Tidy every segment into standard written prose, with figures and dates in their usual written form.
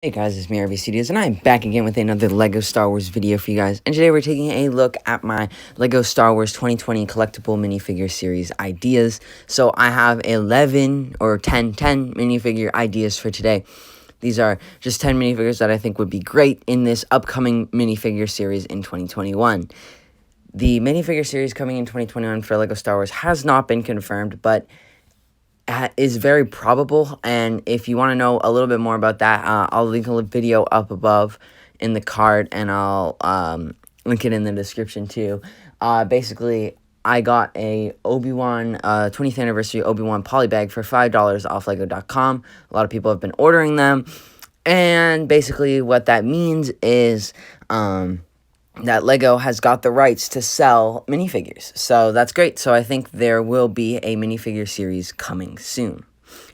Hey guys, it's me, RV Studios, and I'm back again with another LEGO Star Wars video for you guys. And today we're taking a look at my LEGO Star Wars 2020 collectible minifigure series ideas. So I have 11 or 10 minifigure ideas for today. These are just 10 minifigures that I think would be great in this upcoming minifigure series in 2021. The minifigure series coming in 2021 for LEGO Star Wars has not been confirmed, but is very probable. And if you want to know a little bit more about that, I'll link a video up above in the card, and I'll link it in the description too. Basically, I got a Obi-Wan 20th anniversary Obi-Wan Polybag for $5 off Lego.com. A lot of people have been ordering them, and basically what that means is that LEGO has got the rights to sell minifigures. So that's great. So I think there will be a minifigure series coming soon.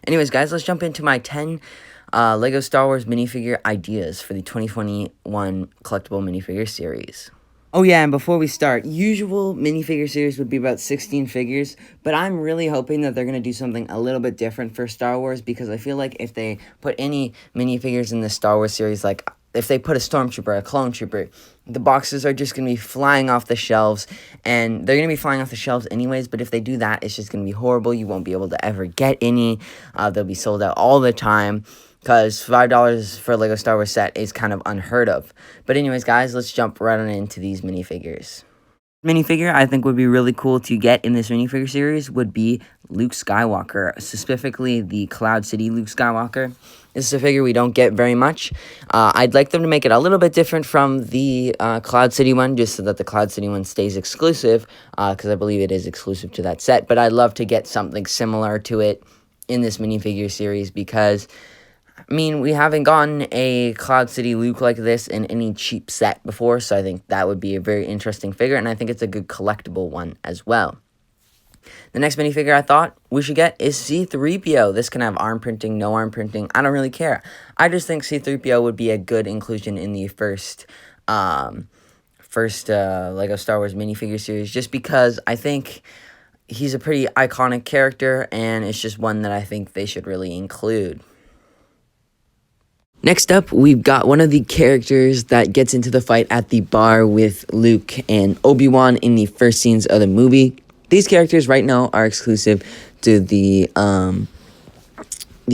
Anyways, guys, let's jump into my 10 LEGO Star Wars minifigure ideas for the 2021 collectible minifigure series. Oh yeah, and before we start, usual minifigure series would be about 16 figures, but I'm really hoping that they're going to do something a little bit different for Star Wars, because I feel like if they put any minifigures in the Star Wars series, like if they put a Stormtrooper, a Clone Trooper, the boxes are just going to be flying off the shelves, and they're going to be flying off the shelves anyways, but if they do that, it's just going to be horrible. You won't be able to ever get any. They'll be sold out all the time, because $5 for a LEGO Star Wars set is kind of unheard of. But anyways, guys, let's jump right on into these minifigures. Minifigure I think would be really cool to get in this minifigure series would be Luke Skywalker, specifically the Cloud City Luke Skywalker. This is a figure we don't get very much. I'd like them to make it a little bit different from the Cloud City one, just so that the Cloud City one stays exclusive, because I believe it is exclusive to that set. But I'd love to get something similar to it in this minifigure series, because I mean, we haven't gotten a Cloud City Luke like this in any cheap set before, so I think that would be a very interesting figure, and I think it's a good collectible one as well. The next minifigure I thought we should get is C3PO. This can have arm printing, no arm printing. I don't really care. I just think C3PO would be a good inclusion in the first LEGO Star Wars minifigure series, just because I think he's a pretty iconic character, and it's just one that I think they should really include. Next up, we've got one of the characters that gets into the fight at the bar with Luke and Obi-Wan in the first scenes of the movie. These characters right now are exclusive to the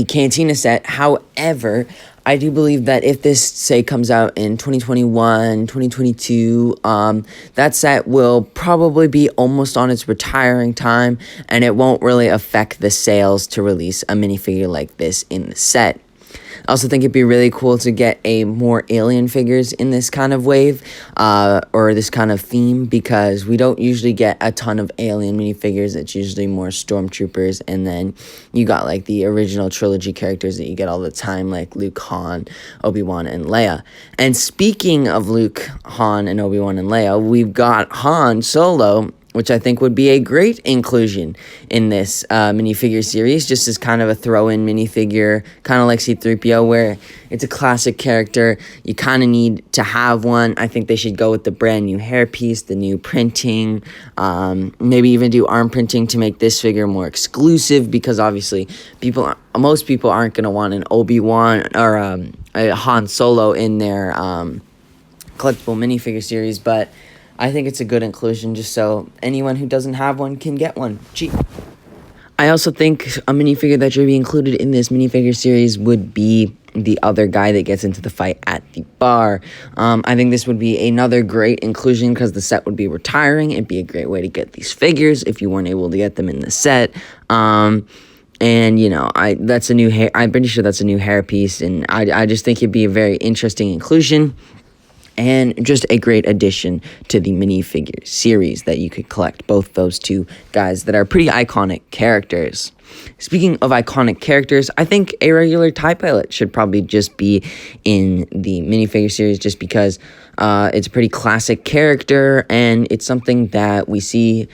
Cantina set. However, I do believe that if this, say, comes out in 2021, 2022, that set will probably be almost on its retiring time, and it won't really affect the sales to release a minifigure like this in the set. I also think it'd be really cool to get a more alien figures in this kind of wave, or this kind of theme, because we don't usually get a ton of alien minifigures. It's usually more stormtroopers, and then you got like the original trilogy characters that you get all the time, like Luke, Han, Obi-Wan, and Leia. And speaking of Luke, Han, and Obi-Wan, and Leia, we've got Han Solo, which I think would be a great inclusion in this minifigure series, just as kind of a throw-in minifigure, kind of like C3PO, where it's a classic character. You kind of need to have one. I think they should go with the brand new hairpiece, the new printing, maybe even do arm printing to make this figure more exclusive, because obviously most people aren't going to want an Obi-Wan or a Han Solo in their collectible minifigure series, but I think it's a good inclusion, just so anyone who doesn't have one can get one cheap. I also think a minifigure that should be included in this minifigure series would be the other guy that gets into the fight at the bar. I think this would be another great inclusion, because the set would be retiring. It'd be a great way to get these figures if you weren't able to get them in the set. And you know, that's a new hair. I'm pretty sure that's a new hairpiece, and I just think it'd be a very interesting inclusion, and just a great addition to the minifigure series that you could collect, both those two guys that are pretty iconic characters. Speaking of iconic characters, I think a regular TIE pilot should probably just be in the minifigure series, just because it's a pretty classic character, and it's something that we see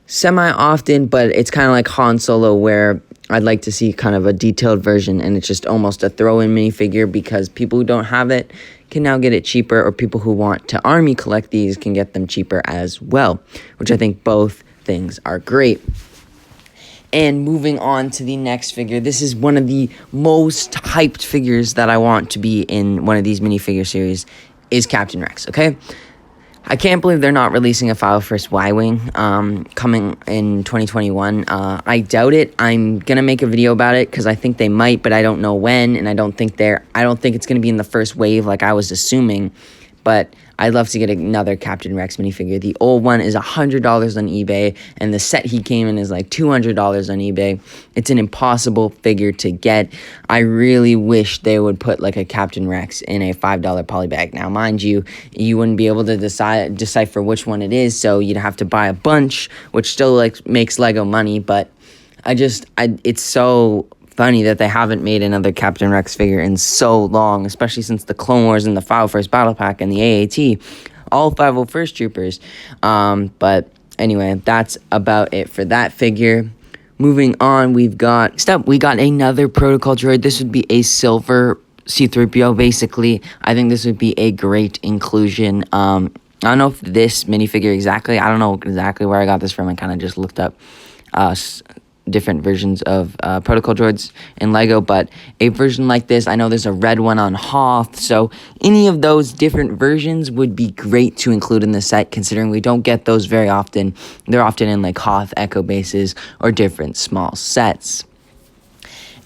semi-often, but it's kind of like Han Solo, where I'd like to see kind of a detailed version, and it's just almost a throw-in minifigure, because people who don't have it can now get it cheaper, or people who want to army collect these can get them cheaper as well, which I think both things are great. And moving on to the next figure, this is one of the most hyped figures that I want to be in one of these minifigure series, is Captain Rex, okay? I can't believe they're not releasing a File First Y-Wing coming in 2021. I doubt it. I'm going to make a video about it because I think they might, but I don't know when, and I don't think it's going to be in the first wave like I was assuming. But I'd love to get another Captain Rex minifigure. The old one is $100 on eBay, and the set he came in is like $200 on eBay. It's an impossible figure to get. I really wish they would put like a Captain Rex in a $5 polybag. Now, mind you, you wouldn't be able to decipher which one it is, so you'd have to buy a bunch, which still like makes Lego money. But it's so funny that they haven't made another Captain Rex figure in so long, especially since the Clone Wars and the 501st Battle Pack and the AAT, all 501st Troopers. But anyway, that's about it for that figure. Moving on, we got another protocol droid. This would be a silver C3PO, basically. I think this would be a great inclusion. I don't know if this minifigure exactly, I don't know exactly where I got this from. I kind of just looked up different versions of protocol droids in Lego, but a version like this, I know there's a red one on Hoth, so any of those different versions would be great to include in the set, considering we don't get those very often. They're often in like Hoth Echo bases or different small sets.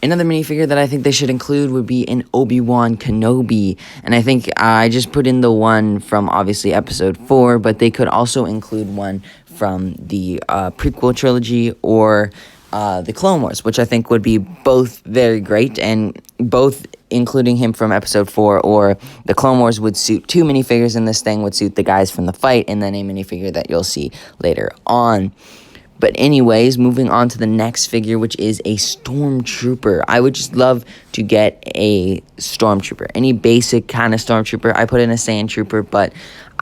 Another minifigure that I think they should include would be an Obi-Wan Kenobi, and I think I just put in the one from obviously episode 4, but they could also include one from the prequel trilogy or the Clone Wars, which I think would be both very great, and both including him from episode 4 or the Clone Wars would suit 2 minifigures, and this thing would suit the guys from the fight, and then a minifigure that you'll see later on. But anyways, moving on to the next figure, which is a Stormtrooper. I would just love to get a Stormtrooper, any basic kind of Stormtrooper. I put in a Sand Trooper, but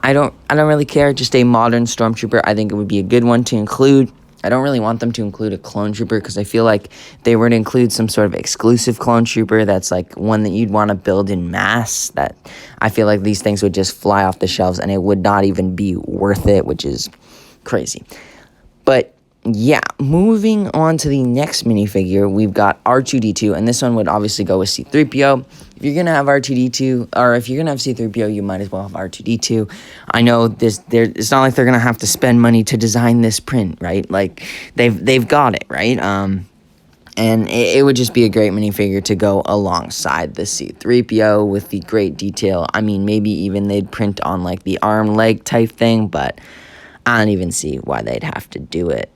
I don't really care. Just a modern Stormtrooper, I think it would be a good one to include. I don't really want them to include a clone trooper because I feel like they were to include some sort of exclusive clone trooper that's like one that you'd want to build in mass, that I feel like these things would just fly off the shelves and it would not even be worth it, which is crazy. But yeah, moving on to the next minifigure, we've got R2-D2, and this one would obviously go with C3PO. If you're going to have R2-D2, or if you're going to have C3PO, you might as well have R2-D2. I know it's not like they're going to have to spend money to design this print, right? Like, they've got it, right? And it would just be a great minifigure to go alongside the C3PO with the great detail. I mean, maybe even they'd print on, like, the arm, leg type thing, but I don't even see why they'd have to do it.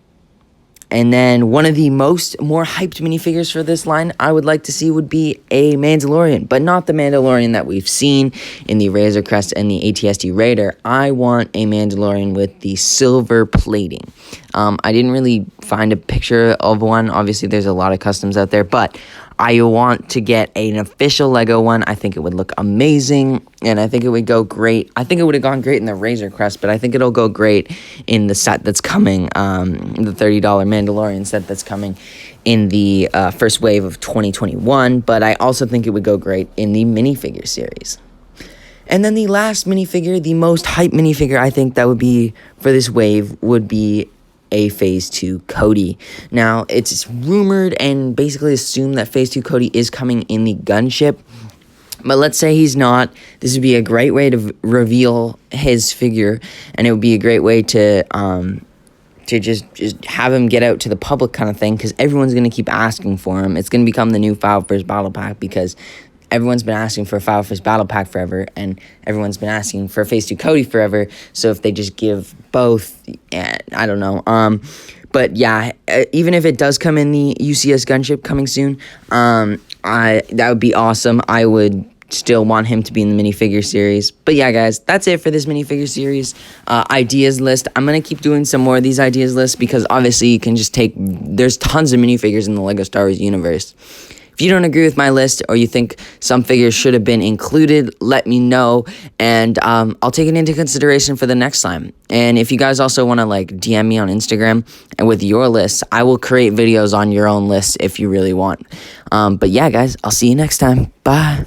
And then one of the more hyped minifigures for this line I would like to see would be a Mandalorian, but not the Mandalorian that we've seen in the Razor Crest and the ATST Raider. I want a Mandalorian with the silver plating. I didn't really find a picture of one. Obviously, there's a lot of customs out there, but I want to get an official Lego one. I think it would look amazing, and I think it would go great. I think it would have gone great in the Razor Crest, but I think it'll go great in the set that's coming, the $30 Mandalorian set that's coming in the first wave of 2021, but I also think it would go great in the minifigure series. And then the last minifigure, the most hype minifigure I think that would be for this wave would be a Phase 2 Cody. Now, it's rumored and basically assumed that Phase 2 Cody is coming in the gunship, but let's say he's not. This would be a great way to reveal his figure, and it would be a great way to just have him get out to the public kind of thing, because everyone's going to keep asking for him. It's going to become the new 501st Battle Pack, because everyone's been asking for a 501st Battle Pack forever, and everyone's been asking for a Phase 2 Cody forever, so if they just give both, I don't know. But yeah, even if it does come in the UCS gunship coming soon, that would be awesome. I would still want him to be in the minifigure series. But yeah, guys, that's it for this minifigure series ideas list. I'm going to keep doing some more of these ideas lists, because obviously you can just there's tons of minifigures in the LEGO Star Wars universe. If you don't agree with my list, or you think some figures should have been included, let me know, and I'll take it into consideration for the next time. And if you guys also want to like DM me on Instagram and with your lists, I will create videos on your own lists if you really want. But yeah, guys, I'll see you next time. Bye.